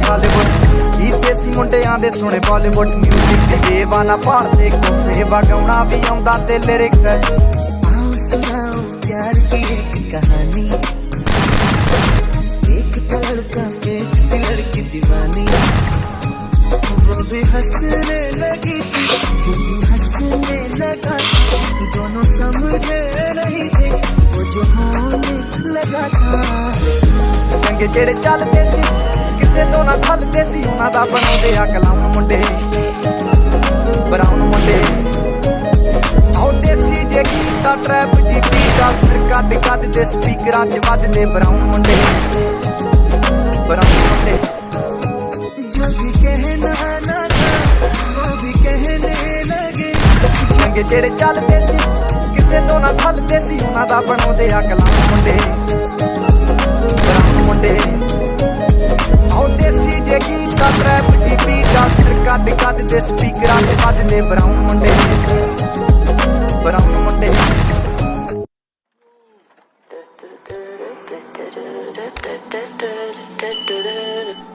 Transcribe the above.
Hollywood कीते सी मुंडियां दे सोहणे Bollywood music दे बेवाना भालदे कोफे वगाउणा भी आउंदा ते लिरिक्स है। आओ सुनाओ प्यार की एक कहानी, एक लड़का एक लड़की दीवानी, वो भी हंसने लगी थी, वो भी हंसने लगा था, दोनों समझे नहीं थे वो जो होने लगा था। चंगे जेड़े चलदे सी किसे तो ना थलदे सी, उन्हां दा बनाउंदे आ कलाउन मुंडे ब्राउन मुंडे। आओ देसी जे गीता ट्रैप दी बीट आ सिर कट कट दे स्पीकरां च वजदे ब्राउन मुंडे ब्राउन मुंडे। जो भी कहना ना था वो भी कहने लगे। चंगे जेड़े चलदे सी किसे तो ना थलदे सी, उन्हां दा बनाउंदे आ कलाउन मुंडे ब्राउन मुंडे। आओ देसी जे गीता ट्रैप दी बीट आ सिर कट कट दे स्पीकरां च वजदे ब्राउन मुंडे ब्राउन